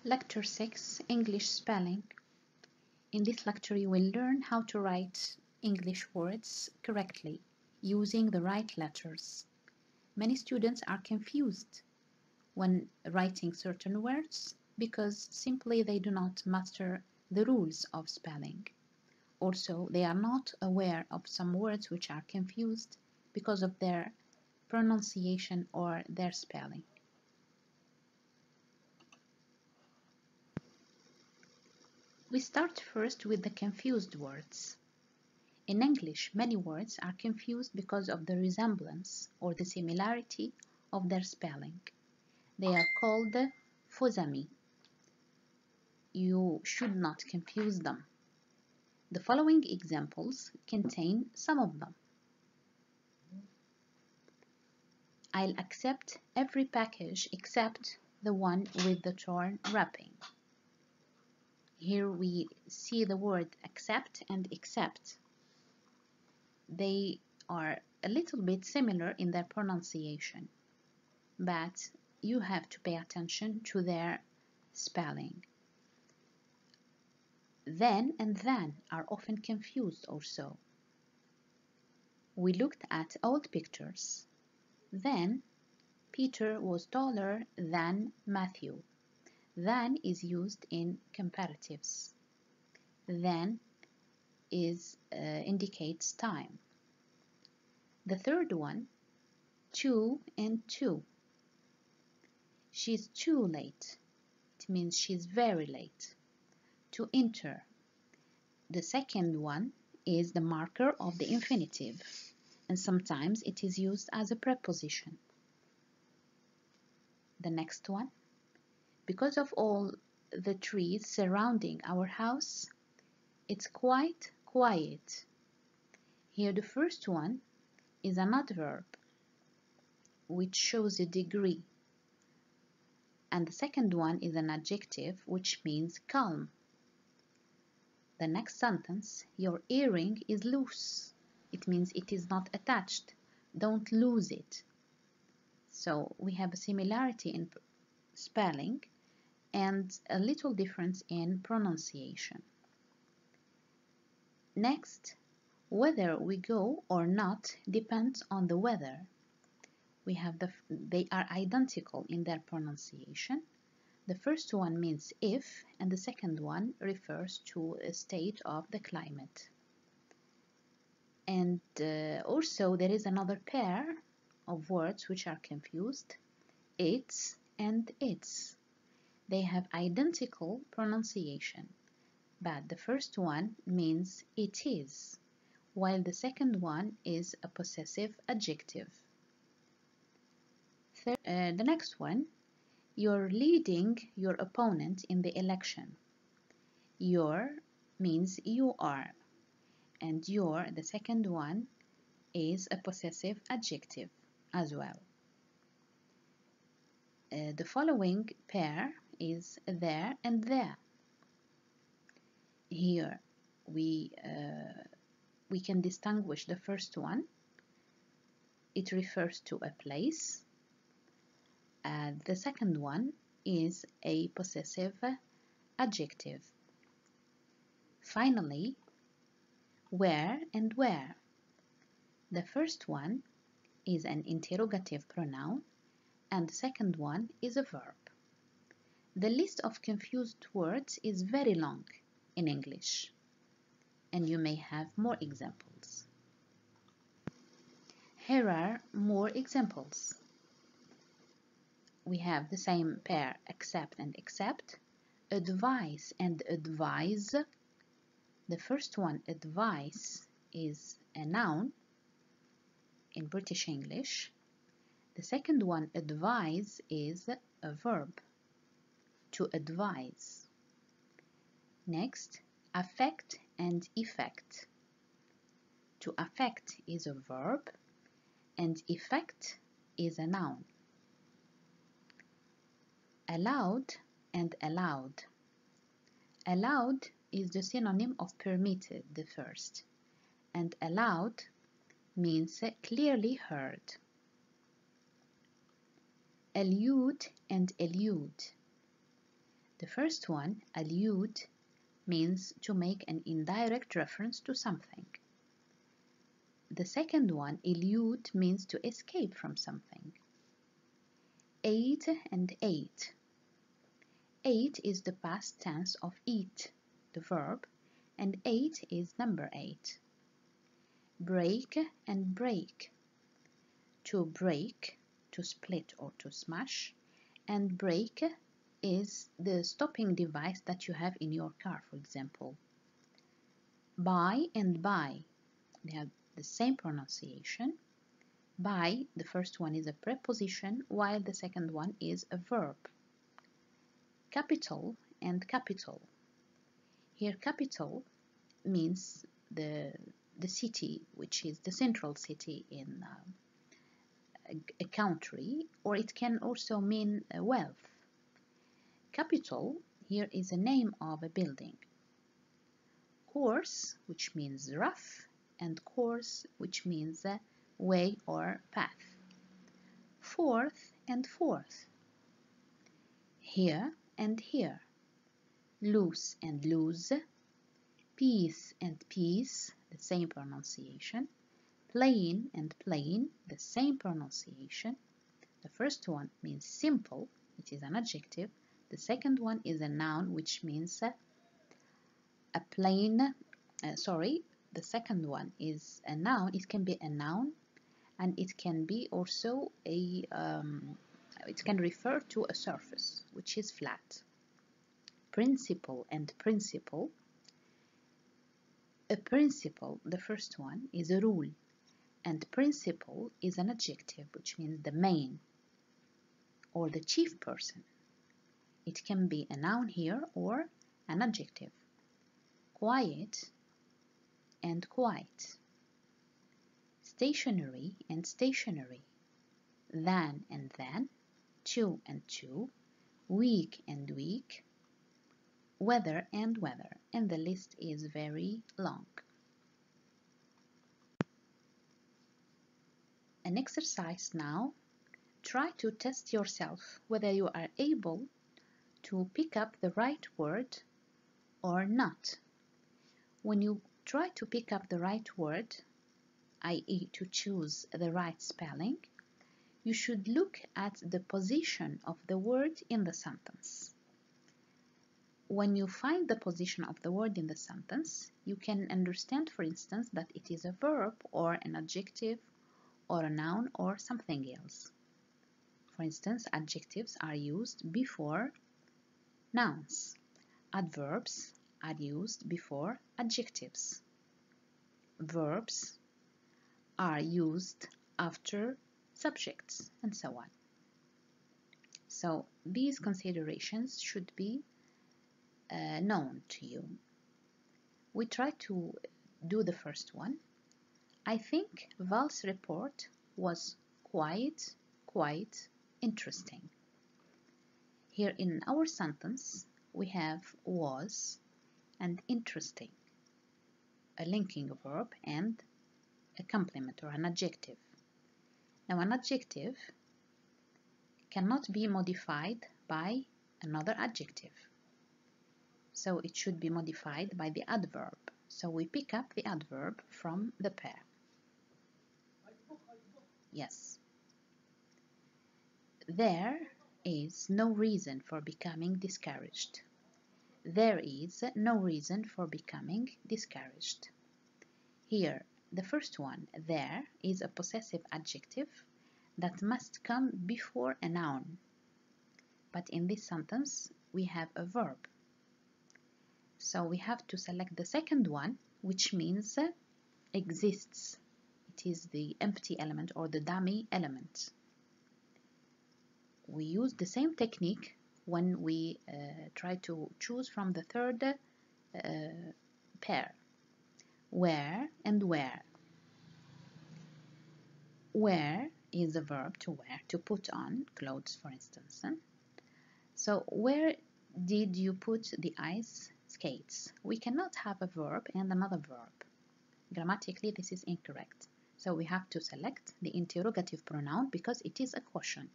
Lecture 6, English Spelling. In this lecture you will learn how to write English words correctly using the right letters. Many students are confused when writing certain words because simply they do not master the rules of spelling. Also, they are not aware of some words which are confused because of their pronunciation or their spelling. We start first with the confused words. In English, many words are confused because of the resemblance or the similarity of their spelling. They are called faux-amis. You should not confuse them. The following examples contain some of them. I'll accept every package except the one with the torn wrapping. Here we see the word accept and accept. They are a little bit similar in their pronunciation, but you have to pay attention to their spelling. Then and then are often confused also. We looked at old pictures. Then Peter was taller than Matthew. Than is used in comparatives. Then indicates time. The third one, 2 and 2. She's too late. It means she's very late. To enter. The second one is the marker of the infinitive, and sometimes it is used as a preposition. The next one, because of all the trees surrounding our house, it's quite quiet. Here the first one is an adverb which shows a degree, and the second one is an adjective which means calm. The next sentence, your earring is loose. It means it is not attached. Don't lose it. So we have a similarity in spelling and a little difference in pronunciation. Next, whether we go or not depends on the weather. We have they are identical in their pronunciation. The first one means if, and the second one refers to a state of the climate. And also there is another pair of words which are confused, it's and its. They have identical pronunciation, but the first one means it is, while the second one is a possessive adjective. The next one, you're leading your opponent in the election. Your means you are, and your, the second one, is a possessive adjective as well. The following pair is there and there. Here we can distinguish the first one. It refers to a place. The second one is a possessive adjective. Finally, where and where. The first one is an interrogative pronoun and the second one is a verb. The list of confused words is very long in English, and you may have more examples. Here are more examples. We have the same pair, accept and accept, advice and advise. The first one, advice, is a noun in British English. The second one, advise, is a verb, to advise. Next, affect and effect. To affect is a verb and effect is a noun. Allowed and allowed. Allowed is the synonym of permitted, the first, and allowed means clearly heard. Allude and elude. The first one, allude, means to make an indirect reference to something. The second one, elude, means to escape from something. Ate and ate. Ate is the past tense of eat, the verb, and 8 is number 8. Break and break. To break, to split or to smash, and brake is the stopping device that you have in your car, for example. Buy and buy, they have the same pronunciation. Buy, the first one is a preposition, while the second one is a verb. Capital and capital. Here capital means the city, which is the central city in a country, or it can also mean wealth. Capital here is a name of a building. Course, which means rough, and course, which means way or path. Fourth and fourth. Here and here. Loose and loose. Piece and piece, the same pronunciation. Plain and plain, the same pronunciation. The first one means simple, it is an adjective. The second one is a noun, which means a plain, the second one is a noun. It can be a noun, and it can be also it can refer to a surface, which is flat. Principle and principle. A principle, the first one, is a rule, and principal is an adjective, which means the main or the chief person. It can be a noun here or an adjective. Quiet and quiet. Stationary and stationary. Than and than. To and to. Week and week. Weather and weather. And the list is very long. An exercise now. Try to test yourself whether you are able to pick up the right word or not. When you try to pick up the right word, i.e. to choose the right spelling, you should look at the position of the word in the sentence. When you find the position of the word in the sentence, you can understand, for instance, that it is a verb or an adjective or a noun or something else. For instance, adjectives are used before nouns. Adverbs are used before adjectives. Verbs are used after subjects, and so on. So these considerations should be known to you. We try to do the first one. I think Val's report was quite interesting. Here in our sentence, we have was and interesting, a linking verb and a complement or an adjective. Now, an adjective cannot be modified by another adjective, so it should be modified by the adverb. So we pick up the adverb from the pair. Yes. There is no reason for becoming discouraged. There is no reason for becoming discouraged. Here, the first one, there, is a possessive adjective that must come before a noun. But in this sentence, we have a verb. So we have to select the second one, which means exists. It is the empty element or the dummy element. We use the same technique when we try to choose from the third pair. Where and where. Wear is a verb to wear, to put on clothes, for instance. So where did you put the ice skates? We cannot have a verb and another verb. Grammatically, this is incorrect. So we have to select the interrogative pronoun because it is a question.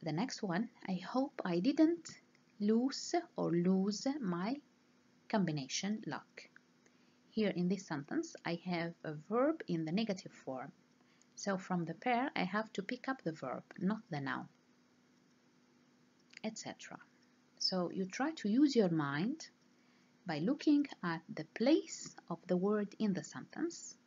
The next one, I hope I didn't lose my combination lock. Here in this sentence, I have a verb in the negative form. So from the pair, I have to pick up the verb, not the noun, etc. So you try to use your mind by looking at the place of the word in the sentence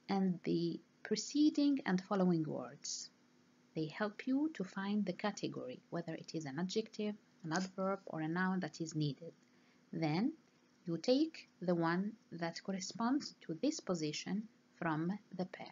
and the preceding and following words. They help you to find the category, whether it is an adjective, an adverb, or a noun that is needed. Then you take the one that corresponds to this position from the pair.